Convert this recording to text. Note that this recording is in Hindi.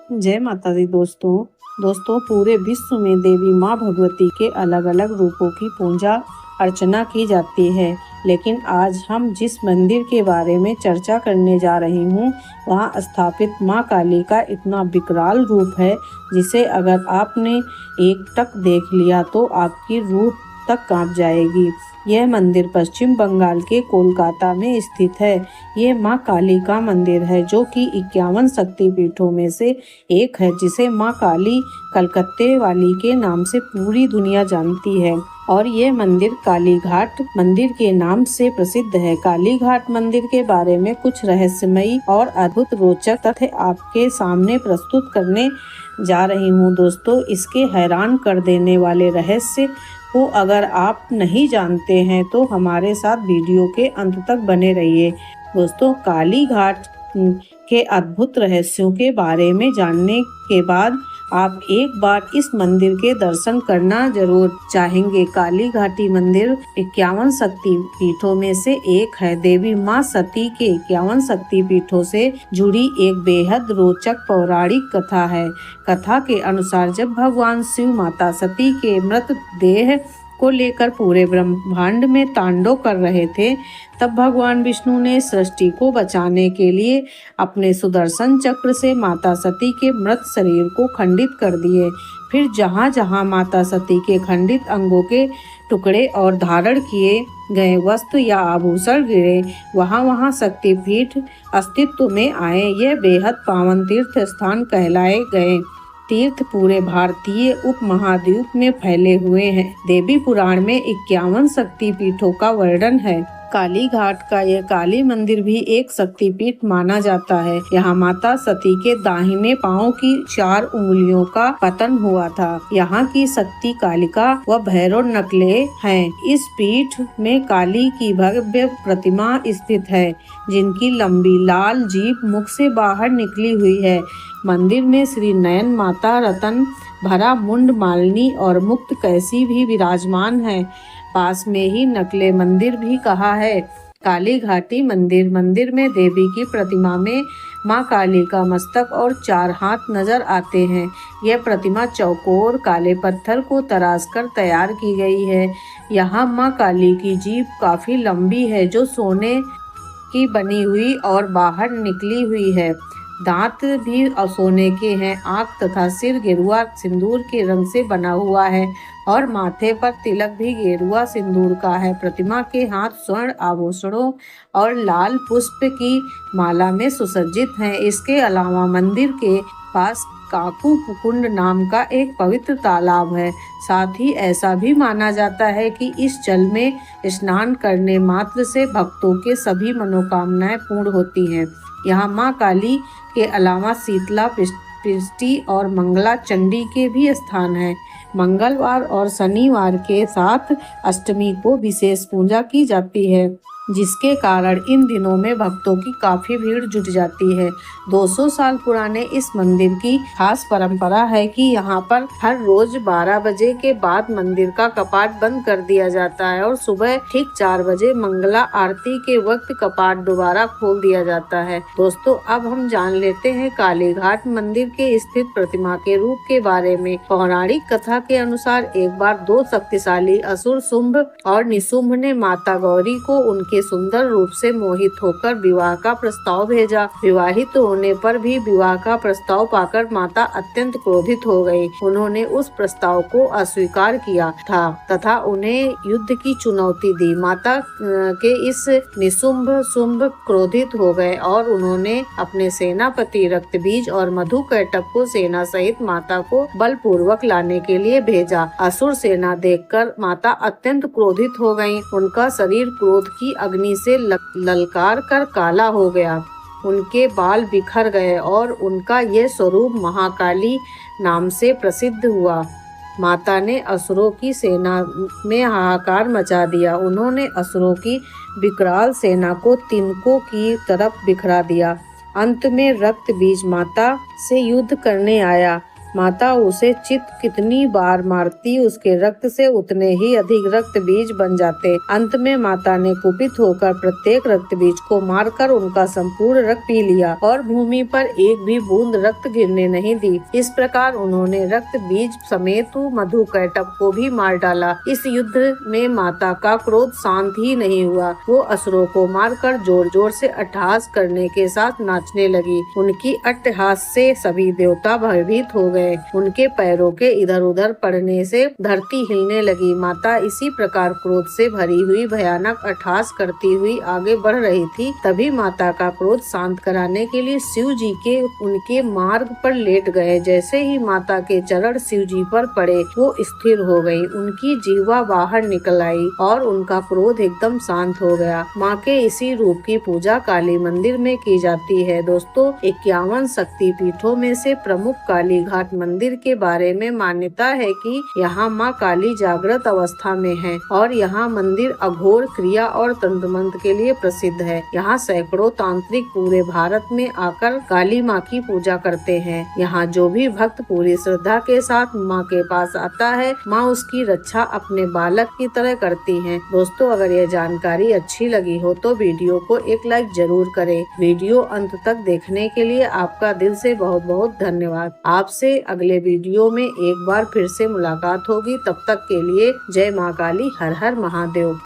जय माता दी दोस्तों पूरे विश्व में देवी माँ भगवती के अलग अलग रूपों की पूजा अर्चना की जाती है। लेकिन आज हम जिस मंदिर के बारे में चर्चा करने जा रही हूँ वहाँ स्थापित माँ काली का इतना विकराल रूप है जिसे अगर आपने एक टक देख लिया तो आपकी रूह तक कांप जाएगी। यह मंदिर पश्चिम बंगाल के कोलकाता में स्थित है। ये माँ काली का मंदिर है जो कि 51 शक्तिपीठों में से एक है, जिसे माँ काली कलकत्ते वाली के नाम से पूरी दुनिया जानती है। और ये मंदिर कालीघाट मंदिर के नाम से प्रसिद्ध है। कालीघाट मंदिर के बारे में कुछ रहस्यमयी और अद्भुत रोचक तथ्य आपके सामने प्रस्तुत करने जा रही हूँ दोस्तों। इसके हैरान कर देने वाले रहस्य को अगर आप नहीं जानते हैं तो हमारे साथ वीडियो के अंत तक बने रहिए। दोस्तों, कालीघाट के अद्भुत रहस्यों के बारे में जानने के बाद आप एक बार इस मंदिर के दर्शन करना जरूर चाहेंगे। काली घाटी मंदिर 51 शक्तिपीठों में से एक है। देवी माँ सती के 51 शक्तिपीठों से जुड़ी एक बेहद रोचक पौराणिक कथा है। कथा के अनुसार जब भगवान शिव माता सती के मृत देह को लेकर पूरे ब्रह्मांड में तांडव कर रहे थे, तब भगवान विष्णु ने सृष्टि को बचाने के लिए अपने सुदर्शन चक्र से माता सती के मृत शरीर को खंडित कर दिए। फिर जहाँ जहाँ माता सती के खंडित अंगों के टुकड़े और धारण किए गए वस्त्र या आभूषण गिरे, वहाँ वहाँ शक्तिपीठ अस्तित्व में आए। यह बेहद पावन तीर्थ स्थान कहलाए गए। तीर्थ पूरे भारतीय उपमहाद्वीप में फैले हुए हैं। देवी पुराण में 51 शक्तिपीठों का वर्णन है। कालीघाट का यह काली मंदिर भी एक शक्तिपीठ माना जाता है। यहाँ माता सती के दाहिने पांव की 4 उंगलियों का पतन हुआ था। यहाँ की शक्ति कालिका व भैरव नकले हैं। इस पीठ में काली की भव्य प्रतिमा स्थित है जिनकी लंबी लाल जीभ मुख से बाहर निकली हुई है। मंदिर में श्री नयन माता, रतन भरा मुंड मालिनी और मुक्त कैसी भी विराजमान है। पास में ही नकले मंदिर भी कहा है। काली घाटी मंदिर में देवी की प्रतिमा में माँ काली का मस्तक और 4 हाथ नजर आते हैं। यह प्रतिमा चौकोर काले पत्थर को तराश कर तैयार की गई है। यहाँ माँ काली की जीभ काफी लंबी है जो सोने की बनी हुई और बाहर निकली हुई है। दांत भी सोने के हैं। आंख तथा सिर गेरुआ सिंदूर के रंग से बना हुआ है और माथे पर तिलक भी गेरुआ सिंदूर का है। प्रतिमा के हाथ स्वर्ण आभूषणों और लाल पुष्प की माला में सुसज्जित हैं। इसके अलावा मंदिर के पास काकू कुंड नाम का एक पवित्र तालाब है। साथ ही ऐसा भी माना जाता है कि इस जल में स्नान करने मात्र से भक्तों के सभी मनोकामनाएं पूर्ण होती हैं। यहाँ माँ काली के अलावा शीतला पृष्टि और मंगला चंडी के भी स्थान हैं। मंगलवार और शनिवार के साथ अष्टमी को विशेष पूजा की जाती है, जिसके कारण इन दिनों में भक्तों की काफी भीड़ जुट जाती है। 200 साल पुराने इस मंदिर की खास परंपरा है कि यहाँ पर हर रोज 12 बजे के बाद मंदिर का कपाट बंद कर दिया जाता है और सुबह ठीक 4 बजे मंगला आरती के वक्त कपाट दोबारा खोल दिया जाता है। दोस्तों, अब हम जान लेते हैं कालीघाट मंदिर के स्थित प्रतिमा के रूप के बारे में। पौराणिक कथा के अनुसार एक बार 2 शक्तिशाली असुर शुंभ और निशुंभ ने माता गौरी को उनके सुंदर रूप से मोहित होकर विवाह का प्रस्ताव भेजा। विवाहित होने पर भी विवाह का प्रस्ताव पाकर माता अत्यंत क्रोधित हो गई। उन्होंने उस प्रस्ताव को अस्वीकार किया था तथा उन्हें युद्ध की चुनौती दी। माता के इस निशुंभ शुंभ क्रोधित हो गए और उन्होंने अपने सेनापति रक्तबीज और मधुकैटभ को सेना सहित माता को बलपूर्वक लाने के लिए भेजा। असुर सेना देखकर माता अत्यंत क्रोधित हो गयी। उनका शरीर क्रोध की अग्नि से ललकार कर काला हो गया। उनके बाल बिखर गए और उनका यह स्वरूप महाकाली नाम से प्रसिद्ध हुआ। माता ने असुरों की सेना में हाहाकार मचा दिया। उन्होंने असुरों की विकराल सेना को तिनकों की तरफ बिखरा दिया। अंत में रक्त बीज माता से युद्ध करने आया। माता उसे चित कितनी बार मारती, उसके रक्त से उतने ही अधिक रक्त बीज बन जाते। अंत में माता ने कुपित होकर प्रत्येक रक्त बीज को मारकर उनका संपूर्ण रक्त पी लिया और भूमि पर एक भी बूंद रक्त गिरने नहीं दी। इस प्रकार उन्होंने रक्त बीज समेत मधुकैटभ को भी मार डाला। इस युद्ध में माता का क्रोध शांत ही नहीं हुआ। वो असुरों को मारकर जोर जोर से अट्टहास करने के साथ नाचने लगी। उनकी अट्टहास से सभी देवता भयभीत हो गए। उनके पैरों के इधर उधर पड़ने से धरती हिलने लगी। माता इसी प्रकार क्रोध से भरी हुई भयानक अट्टहास करती हुई आगे बढ़ रही थी। तभी माता का क्रोध शांत कराने के लिए शिव जी के उनके मार्ग पर लेट गए। जैसे ही माता के चरण शिव जी पर पड़े, वो स्थिर हो गई। उनकी जीवा बाहर निकल आई और उनका क्रोध एकदम शांत हो गया। माँ के इसी रूप की पूजा काली मंदिर में की जाती है। दोस्तों, 51 शक्ति पीठों में से प्रमुख काली घाट मंदिर के बारे में मान्यता है कि यहाँ माँ काली जागृत अवस्था में है और यहाँ मंदिर अघोर क्रिया और तंत्र मंत्र के लिए प्रसिद्ध है। यहाँ सैकड़ों तांत्रिक पूरे भारत में आकर काली माँ की पूजा करते हैं। यहाँ जो भी भक्त पूरी श्रद्धा के साथ माँ के पास आता है, माँ उसकी रक्षा अपने बालक की तरह करती हैं। दोस्तों, अगर यह जानकारी अच्छी लगी हो तो वीडियो को एक लाइक जरूर करें। वीडियो अंत तक देखने के लिए आपका दिल से बहुत बहुत धन्यवाद। आपसे अगले वीडियो में एक बार फिर से मुलाकात होगी। तब तक के लिए जय माँ काली, हर हर महादेव।